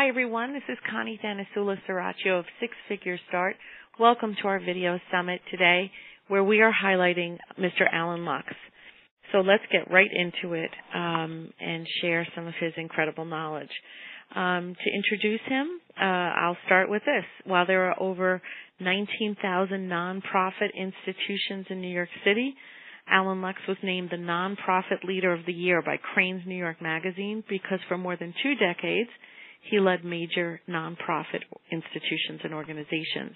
Hi, everyone. This is Connie Thanasoulis-Cerrachio of SixFigureStart. Welcome to our video summit today, where we are highlighting Mr. Allan Lux. So let's get right into it and share some of his incredible knowledge. To introduce him, I'll start with this. While there are over 19,000 nonprofit institutions in New York City, Allan Lux was named the Nonprofit Leader of the Year by Crain's New York Magazine because for more than 2 decades, he led major nonprofit institutions and organizations.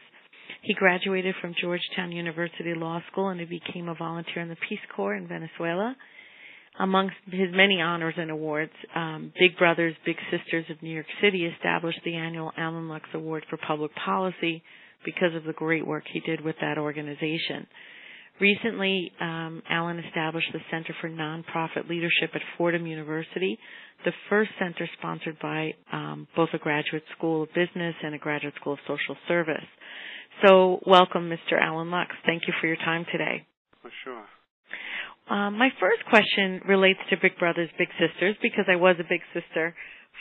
He graduated from Georgetown University Law School and he became a volunteer in the Peace Corps in Venezuela. Amongst his many honors and awards, Big Brothers, Big Sisters of New York City established the annual Allan Lux Award for Public Policy because of the great work he did with that organization. Recently, Allan established the Center for Nonprofit Leadership at Fordham University, the first center sponsored by both a graduate school of business and a graduate school of social service. So welcome, Mr. Allan Lux. Thank you for your time today. For sure. My first question relates to Big Brothers, Big Sisters, because I was a big sister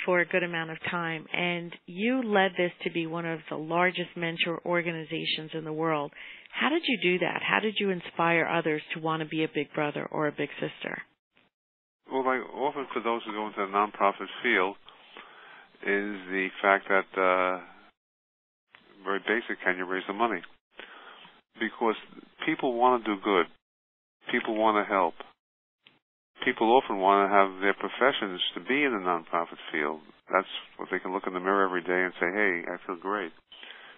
for a good amount of time, and you led this to be one of the largest mentor organizations in the world. How did you do that? How did you inspire others to want to be a big brother or a big sister? Well, like often for those who go into the nonprofit field, is the fact that, very basic, can you raise the money? Because people want to do good. People want to help. People often want to have their professions to be in the nonprofit field. That's what they can look in the mirror every day and say, hey, I feel great.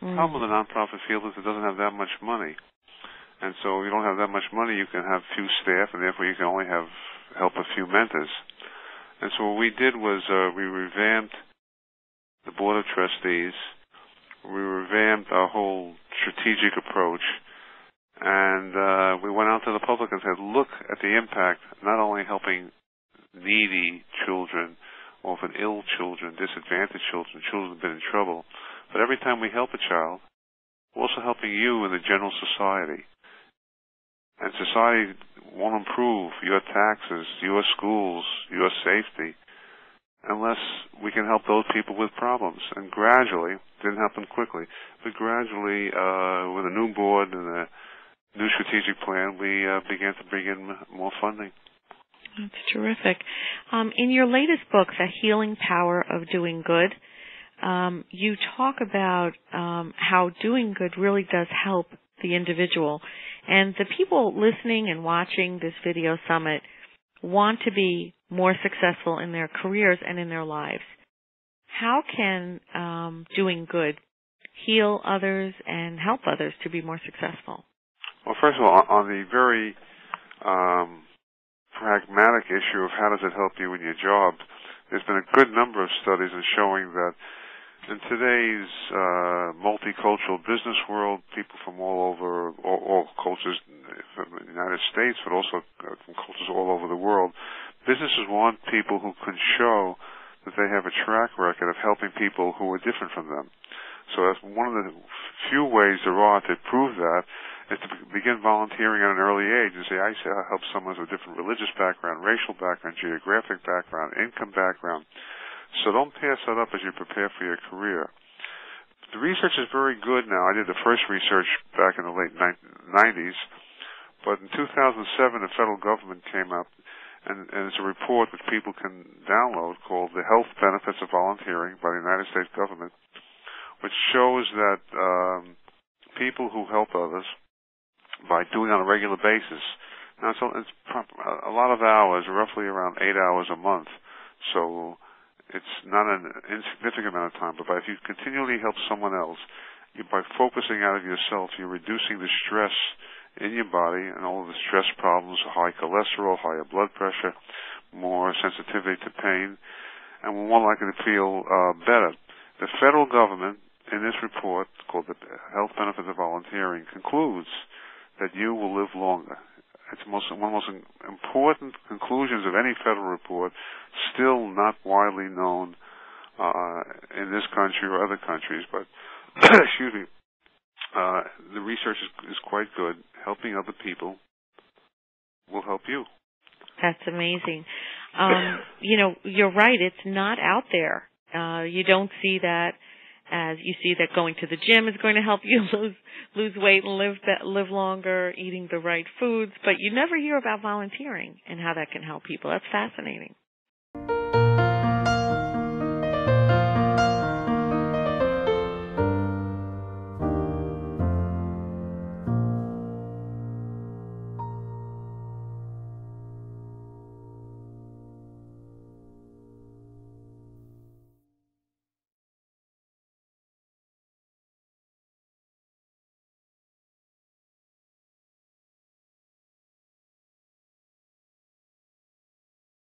The problem with the nonprofit field is it doesn't have that much money. And so if you don't have that much money, you can have few staff, and therefore you can only help a few mentors. And so what we did was we revamped the Board of Trustees. We revamped our whole strategic approach. And we went out to the public and said, look at the impact, not only helping needy children, often ill children, disadvantaged children, children who have been in trouble, but every time we help a child, we're also helping you in the general society. And society won't improve, your taxes, your schools, your safety, unless we can help those people with problems. And gradually, didn't happen quickly, but gradually, with a new board and a new strategic plan, we began to bring in more funding. That's terrific. In your latest book, The Healing Power of Doing Good, you talk about how doing good really does help the individual. And the people listening and watching this video summit want to be more successful in their careers and in their lives. How can doing good heal others and help others to be more successful? Well, first of all, on the very pragmatic issue of how does it help you in your job, there's been a good number of studies in showing that in today's multicultural business world, people from all over, all cultures from the United States, but also from cultures all over the world, businesses want people who can show that they have a track record of helping people who are different from them. So that's one of the few ways there are to prove that is to begin volunteering at an early age and say, I help someone with a different religious background, racial background, geographic background, income background. So don't pass that up as you prepare for your career. The research is very good now. I did the first research back in the late 90s, but in 2007 the federal government came up, and it's a report that people can download called The Health Benefits of Volunteering by the United States government, which shows that people who help others by doing it on a regular basis, now it's a lot of hours, roughly around 8 hours a month, so it's not an insignificant amount of time, but if you continually help someone else, by focusing out of yourself, you're reducing the stress in your body and all of the stress problems, high cholesterol, higher blood pressure, more sensitivity to pain, and we're more likely to feel better. The federal government, in this report called the Health Benefits of Volunteering, concludes that you will live longer. It's one of the most important conclusions of any federal report, still not widely known in this country or other countries, but excuse me, the research is quite good. Helping other people will help you. That's amazing. You're right. It's not out there You don't see that as you see that going to the gym is going to help you lose weight and live longer, eating the right foods, but you never hear about volunteering and how that can help people. That's fascinating.